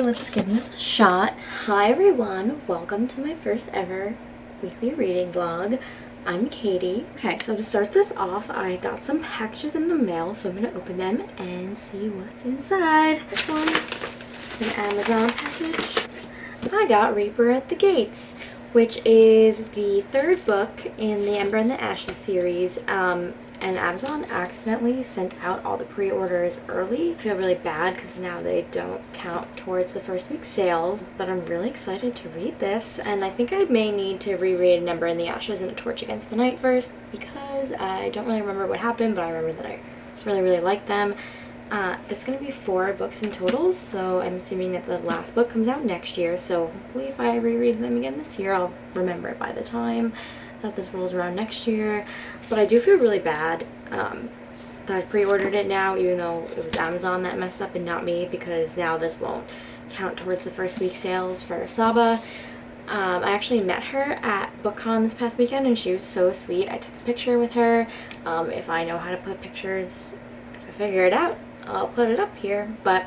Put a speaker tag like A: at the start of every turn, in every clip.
A: let's give this a shot. Hi everyone, welcome to my first ever weekly reading vlog. I'm Katie. Okay, so to start this off, I got some packages in the mail, so I'm going to open them and see what's inside. This one is an Amazon package. I got Reaper at the Gates, which is the third book in the Ember and the Ashes series. And Amazon accidentally sent out all the pre-orders early. I feel really bad because now they don't count towards the first week's sales, but I'm really excited to read this, and I think I may need to reread An Ember in the Ashes and A Torch Against the Night first because I don't really remember what happened, but I remember that I really liked them. This is going to be 4 books in total, so I'm assuming that the last book comes out next year, so hopefully if I reread them again this year, I'll remember it by the time that this rolls around next year. But I do feel really bad that I pre-ordered it now, even though it was Amazon that messed up and not me, because now this won't count towards the first week sales for Saba. I actually met her at BookCon this past weekend and she was so sweet. I took a picture with her. If I know how to put pictures, if I figure it out, I'll put it up here. But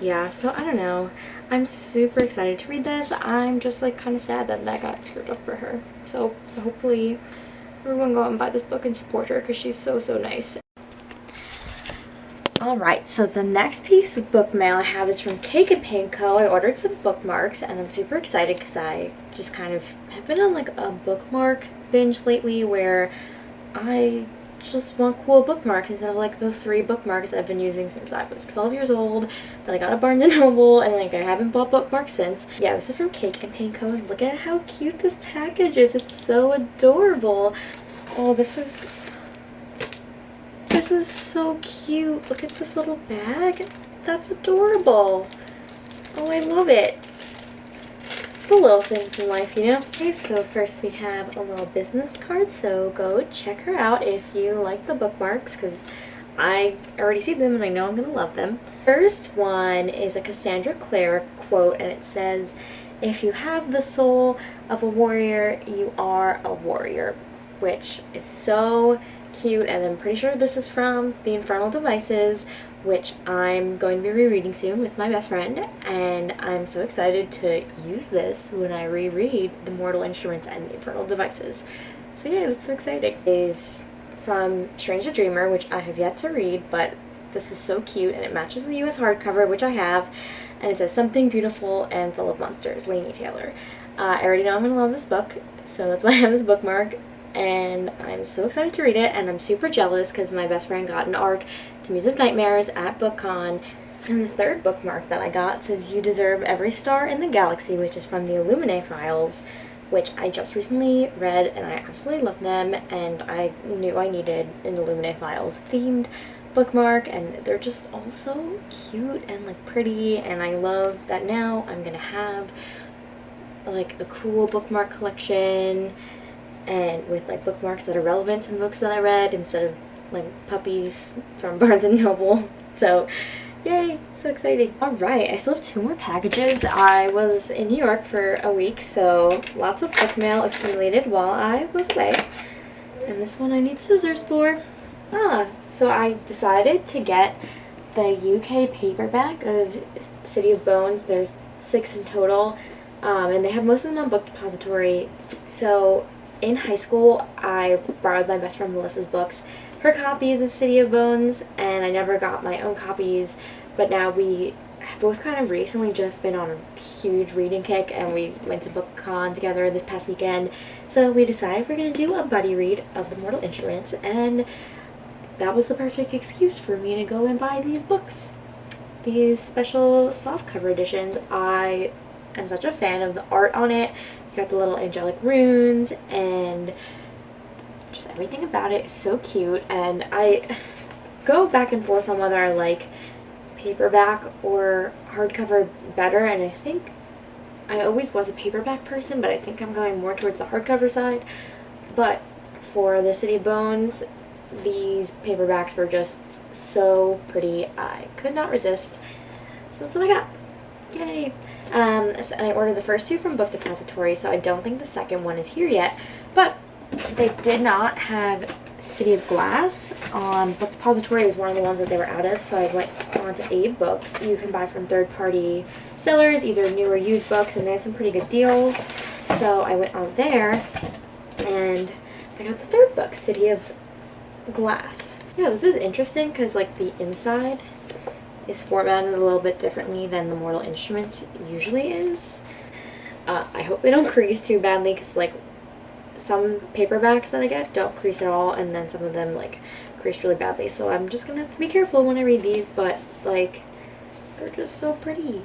A: yeah, so I don't know. I'm super excited to read this. I'm just like kind of sad that that got screwed up for her. So hopefully everyone go out and buy this book and support her because she's so nice. Alright, so the next piece of book mail I have is from Cake and Paint Co. I ordered some bookmarks and I'm super excited because I just kind of have been on like a bookmark binge lately where I just want cool bookmarks instead of like the 3 bookmarks I've been using since I was 12 years old that I got at Barnes & Noble, and like I haven't bought bookmarks since. Yeah, this is from Cake and Paint Co. and look at how cute this package is. It's so adorable. Oh, this is so cute. Look at this little bag. That's adorable. Oh, I love it. It's the little things in life, you know? Okay, so first we have a little business card, so go check her out if you like the bookmarks, because I already see them and I know I'm going to love them. First one is a Cassandra Clare quote, and it says, "If you have the soul of a warrior, you are a warrior," which is so cute, and I'm pretty sure this is from The Infernal Devices, which I'm going to be rereading soon with my best friend, and I'm so excited to use this when I reread The Mortal Instruments and The Infernal Devices. So yeah, that's so exciting. It is from Strange the Dreamer, which I have yet to read, but this is so cute, and it matches the US hardcover, which I have, and it says "Something Beautiful and Full of Monsters," Laini Taylor. I already know I'm going to love this book, so that's why I have this bookmark. And I'm so excited to read it, and I'm super jealous because my best friend got an ARC to Muse of Nightmares at BookCon. And the third bookmark that I got says "You Deserve Every Star in the Galaxy," which is from the Illuminae files, which I just recently read and I absolutely love them, and I knew I needed an Illuminae files themed bookmark, and they're just all so cute and like pretty, and I love that now I'm gonna have like a cool bookmark collection and with like bookmarks that are relevant to the books that I read instead of like puppies from Barnes & Noble. So yay, so exciting. Alright, I still have 2 more packages. I was in New York for a week, so lots of book mail accumulated while I was away. And this one I need scissors for. So I decided to get the UK paperback of City of Bones. There's 6 in total, and they have most of them on Book Depository. So in high school, I borrowed my best friend Melissa's books, her copies of City of Bones, and I never got my own copies, but now we have both kind of recently just been on a huge reading kick, and we went to BookCon together this past weekend, so we decided we're going to do a buddy read of The Mortal Instruments, and that was the perfect excuse for me to go and buy these books. These special softcover editions. I am such a fan of the art on it. You got the little angelic runes, and just everything about it is so cute, and I go back and forth on whether I like paperback or hardcover better, and I think I always was a paperback person, but I think I'm going more towards the hardcover side. But for the City of Bones, these paperbacks were just so pretty. I could not resist, so that's what I got. Yay! And I ordered the first 2 from Book Depository, so I don't think the second one is here yet, but they did not have City of Glass on Book Depository. Is one of the ones that they were out of, so I went on to Abe Books. You can buy from third-party sellers, either new or used books, and they have some pretty good deals. So I went on there, and I got the third book, City of Glass. Yeah, this is interesting because like the inside is formatted a little bit differently than the Mortal Instruments usually is. I hope they don't crease too badly because like some paperbacks that I get don't crease at all, and then some of them like crease really badly, so I'm just gonna have to be careful when I read these, but like they're just so pretty.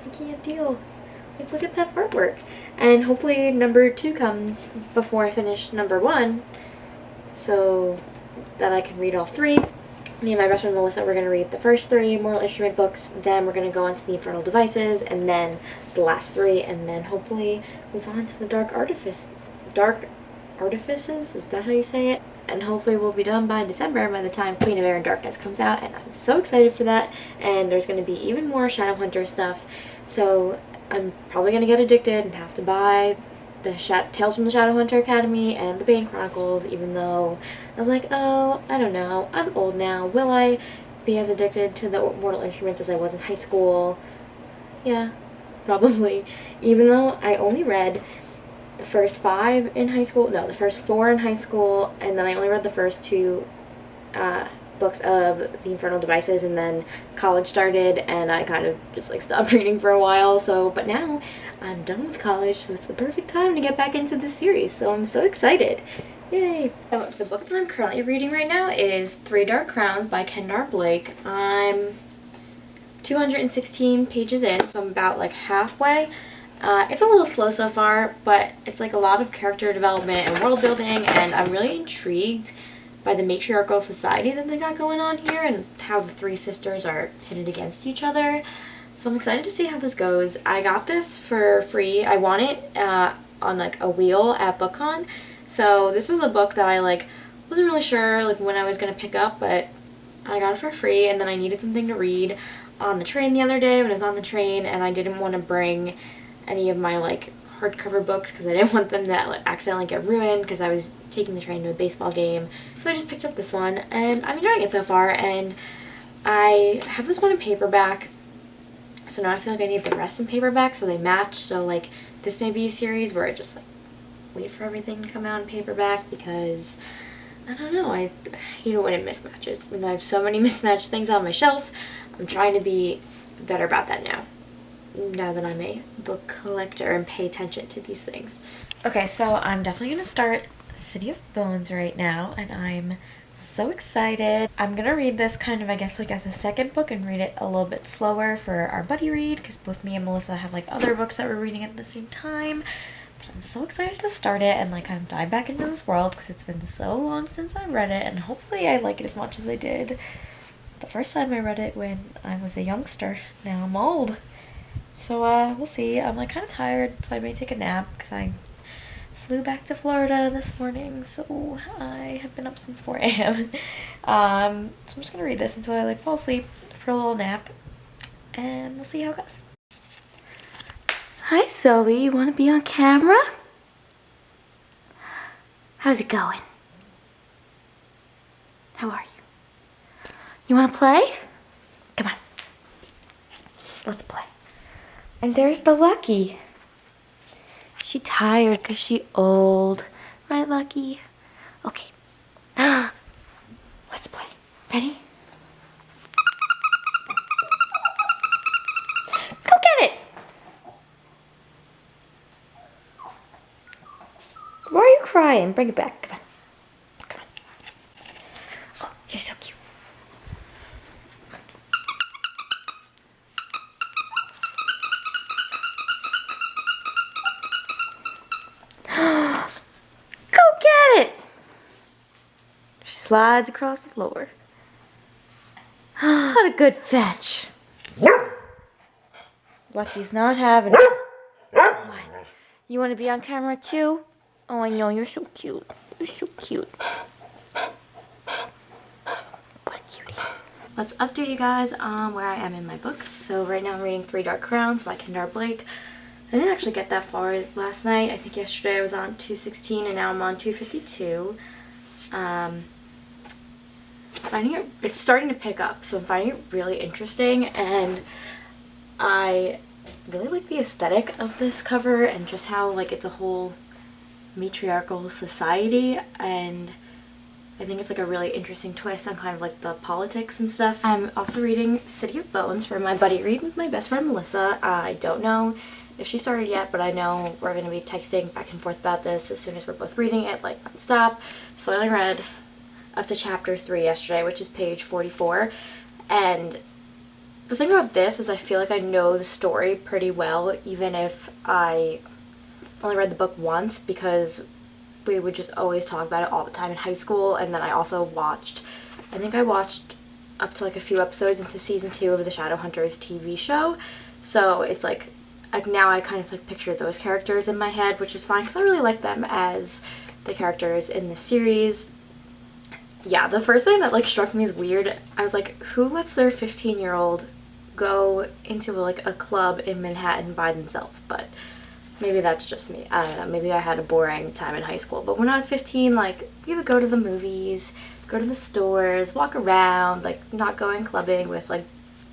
A: I can't deal. Like, look at that artwork. And hopefully number 2 comes before I finish number 1 so that I can read all 3. Me and my best friend Melissa, we're going to read the first 3 Mortal Instrument books, then we're going to go on to the Infernal Devices, and then the last 3, and then hopefully move on to the Dark Artifices? Is that how you say it? And hopefully we'll be done by December by the time Queen of Air and Darkness comes out, and I'm so excited for that. And there's going to be even more Shadowhunter stuff, so I'm probably going to get addicted and have to buy the Tales from the Shadowhunter Academy and the Bane Chronicles, even though I was like, oh, I don't know, I'm old now. Will I be as addicted to the Mortal Instruments as I was in high school? Yeah, probably. Even though I only read the first 5 in high school, no, the first 4 in high school, and then I only read the first 2 books of the Infernal Devices, and then college started and I kind of just like stopped reading for a while. So but now I'm done with college, so it's the perfect time to get back into this series, so I'm so excited. Yay! So the book that I'm currently reading right now is 3 Dark Crowns by Kendar Blake. I'm 216 pages in, so I'm about like halfway. It's a little slow so far, but it's like a lot of character development and world building, and I'm really intrigued by the matriarchal society that they got going on here and how the 3 sisters are pitted against each other. So I'm excited to see how this goes. I got this for free. I won it on like a wheel at BookCon. So this was a book that I like wasn't really sure like when I was gonna pick up, but I got it for free, and then I needed something to read on the train the other day when I was on the train, and I didn't want to bring any of my like hardcover books because I didn't want them to like, accidentally get ruined because I was taking the train to a baseball game. So I just picked up this one, and I'm enjoying it so far, and I have this one in paperback, so now I feel like I need the rest in paperback so they match. So like this may be a series where I just like wait for everything to come out in paperback because I don't know, I hate it when it mismatches. Even though I have so many mismatched things on my shelf, I'm trying to be better about that now that I'm a book collector and pay attention to these things. Okay, so I'm definitely going to start City of Bones right now, and I'm so excited. I'm going to read this kind of, I guess, like as a second book and read it a little bit slower for our buddy read, because both me and Melissa have like other books that we're reading at the same time. But I'm so excited to start it and like kind of dive back into this world because it's been so long since I read it, and hopefully I like it as much as I did the first time I read it when I was a youngster. Now I'm old. So we'll see. I'm like kind of tired, so I may take a nap because I flew back to Florida this morning, so I have been up since 4 a.m. So I'm just gonna read this until I like fall asleep for a little nap, and we'll see how it goes. Hi Zoe, you want to be on camera? How's it going? How are you? You want to play? Come on. Let's play. And there's the Lucky. She tired because she old. Right, Lucky? Okay. Let's play. Ready? Go get it! Why are you crying? Bring it back. Come on. Come on. Oh, you're so cute. Slides across the floor. What a good fetch. Lucky's not having it. What? You want to be on camera too? Oh, I know, you're so cute. You're so cute. What a cutie. Let's update you guys on where I am in my books. So right now I'm reading 3 Dark Crowns by Kendar Blake. I didn't actually get that far last night. I think yesterday I was on 216 and now I'm on 252. It's starting to pick up, so I'm finding it really interesting, and I really like the aesthetic of this cover and just how like it's a whole matriarchal society, and I think it's like a really interesting twist on kind of like the politics and stuff. I'm also reading City of Bones for my buddy read with my best friend Melissa. I don't know if she started yet, but I know we're going to be texting back and forth about this as soon as we're both reading it, like non-stop. So I only read up to chapter 3 yesterday, which is page 44, and the thing about this is I feel like I know the story pretty well, even if I only read the book once, because we would just always talk about it all the time in high school. And then I also watched, I think I watched up to like a few episodes into season 2 of the Shadowhunters TV show, so it's like now I kind of like picture those characters in my head, which is fine because I really like them as the characters in the series. Yeah, the first thing that like struck me as weird, I was like, who lets their 15-year-old go into like a club in Manhattan by themselves? But maybe that's just me. I don't know, maybe I had a boring time in high school, but when I was 15, like, we would go to the movies, go to the stores, walk around, like not going clubbing with like,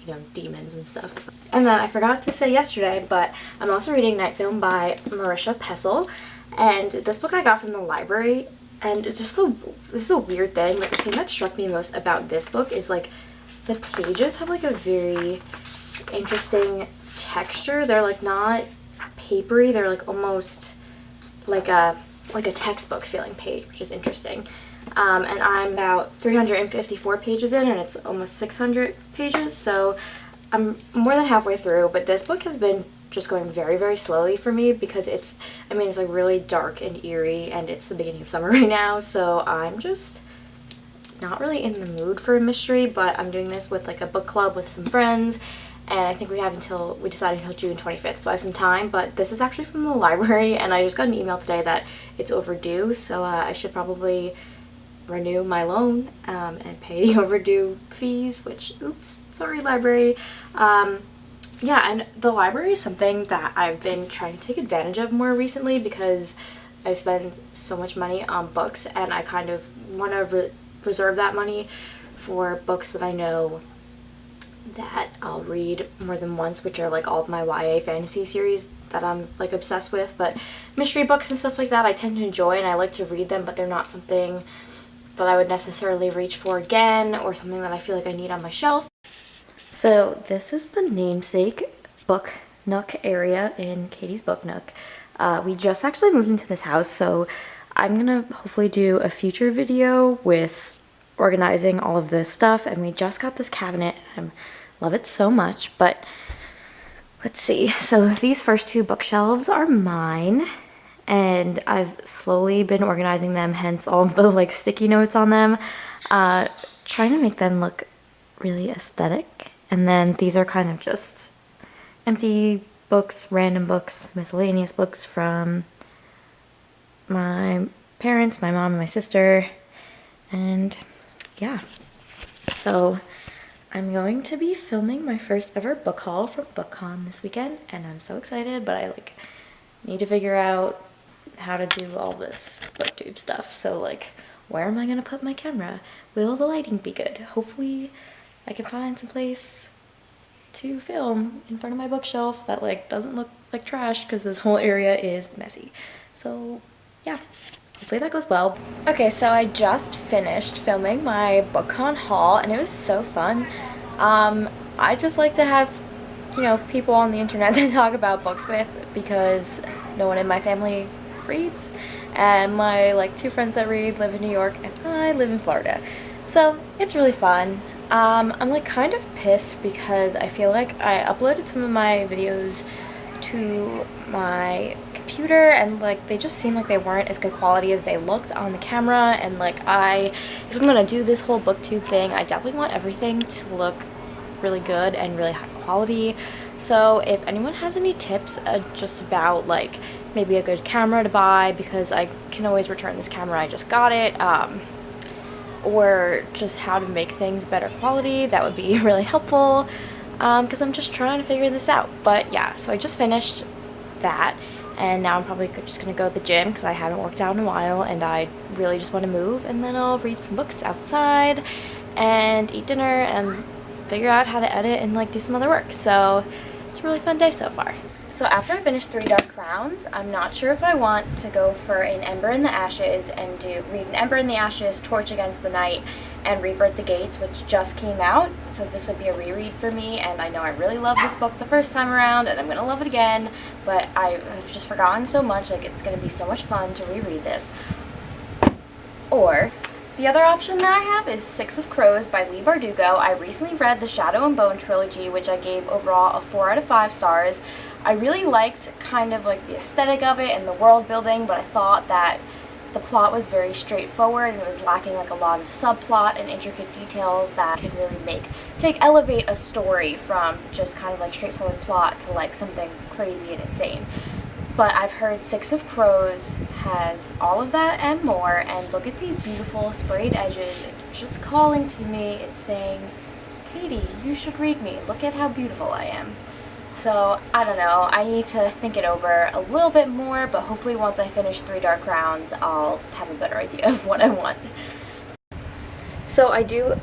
A: you know, demons and stuff. And then I forgot to say yesterday, but I'm also reading Night Film by Marisha Pessl, and this book I got from the library, and it's just this is a weird thing. Like, the thing that struck me most about this book is like the pages have like a very interesting texture. They're like not papery, they're like almost like a textbook feeling page, which is interesting. And I'm about 354 pages in, and it's almost 600 pages, so I'm more than halfway through. But this book has been just going very, very slowly for me because it's like really dark and eerie, and it's the beginning of summer right now, so I'm just not really in the mood for a mystery. But I'm doing this with like a book club with some friends, and I think we decided until June 25th, so I have some time. But this is actually from the library, and I just got an email today that it's overdue, so I should probably renew my loan and pay the overdue fees, which, oops, sorry library. Yeah, and the library is something that I've been trying to take advantage of more recently because I've spent so much money on books, and I kind of want to reserve that money for books that I know that I'll read more than once, which are like all of my YA fantasy series that I'm like obsessed with. But mystery books and stuff like that I tend to enjoy, and I like to read them, but they're not something that I would necessarily reach for again, or something that I feel like I need on my shelf. So this is the Namesake Book Nook area in Katie's Book Nook. We just actually moved into this house, so I'm gonna hopefully do a future video with organizing all of this stuff. And we just got this cabinet, and I love it so much. But let's see, so these first 2 bookshelves are mine, and I've slowly been organizing them, hence all of the like sticky notes on them, trying to make them look really aesthetic. And then these are kind of just empty books, random books, miscellaneous books from my parents, my mom and my sister. And yeah, so I'm going to be filming my first ever book haul from BookCon this weekend, and I'm so excited, but I like need to figure out how to do all this booktube stuff. So like, where am I gonna put my camera? Will the lighting be good? Hopefully I can find some place to film in front of my bookshelf that like doesn't look like trash, because this whole area is messy. So yeah, hopefully that goes well. Okay, so I just finished filming my BookCon haul, and it was so fun. I just like to have, you know, people on the internet to talk about books with, because no one in my family reads, and my like 2 friends that read live in New York, and I live in Florida, so it's really fun. I'm like kind of pissed because I feel like I uploaded some of my videos to my computer, and like they just seemed like they weren't as good quality as they looked on the camera. And like if I'm gonna do this whole booktube thing, I definitely want everything to look really good and really high quality. So if anyone has any tips just about like maybe a good camera to buy, because I can always return this camera, I just got it, or just how to make things better quality, that would be really helpful, because I'm just trying to figure this out. But yeah, so I just finished that, and now I'm probably just gonna go to the gym because I haven't worked out in a while and I really just want to move, and then I'll read some books outside and eat dinner and figure out how to edit and like do some other work. So it's a really fun day so far. So after I finish 3 Dark Crowns, I'm not sure if I want to go for an Ember in the Ashes and read an Ember in the Ashes, Torch Against the Night, and Reaper at the Gates, which just came out. So this would be a reread for me, and I know I really loved this book the first time around, and I'm going to love it again, but I've just forgotten so much, like it's going to be so much fun to reread this. Or the other option that I have is 6 of Crows by Leigh Bardugo. I recently read the Shadow and Bone trilogy, which I gave overall a 4 out of 5 stars. I really liked kind of like the aesthetic of it and the world building, but I thought that the plot was very straightforward and it was lacking like a lot of subplot and intricate details that could really elevate a story from just kind of like straightforward plot to like something crazy and insane. But I've heard 6 of Crows has all of that and more, and look at these beautiful sprayed edges. It's just calling to me. It's saying, Katie, you should read me. Look at how beautiful I am. So, I don't know, I need to think it over a little bit more, but hopefully once I finish 3 Dark Crowns, I'll have a better idea of what I want. So I do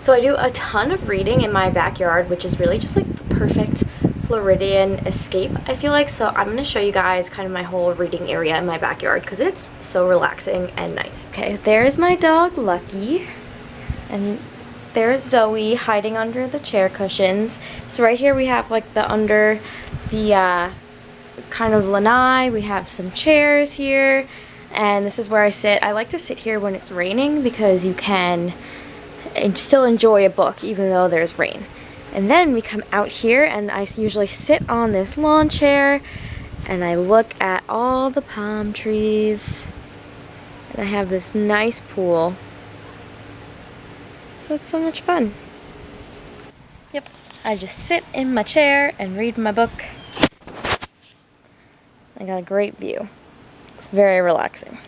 A: a ton of reading in my backyard, which is really just like the perfect Floridian escape, I feel like. So I'm going to show you guys kind of my whole reading area in my backyard because it's so relaxing and nice. Okay, there's my dog Lucky, and there's Zoe hiding under the chair cushions. So right here we have like under the kind of lanai, we have some chairs here, and this is where I sit. I like to sit here when it's raining because you can still enjoy a book even though there's rain. And then we come out here and I usually sit on this lawn chair and I look at all the palm trees, and I have this nice pool. So it's so much fun. Yep, I just sit in my chair and read my book. I got a great view. It's very relaxing.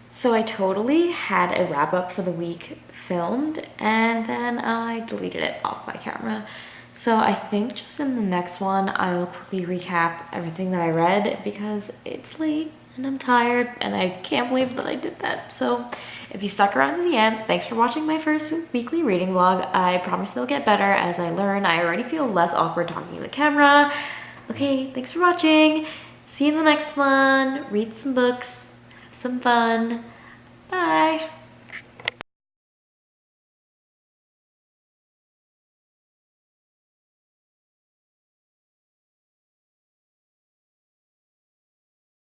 A: So I totally had a wrap up for the week filmed and then I deleted it off my camera. So I think just in the next one I will quickly recap everything that I read because it's late and I'm tired and I can't believe that I did that. So if you stuck around to the end, thanks for watching my first weekly reading vlog. I promise they'll get better as I learn. I already feel less awkward talking to the camera. Okay, thanks for watching. See you in the next one. Read some books, have some fun. Bye.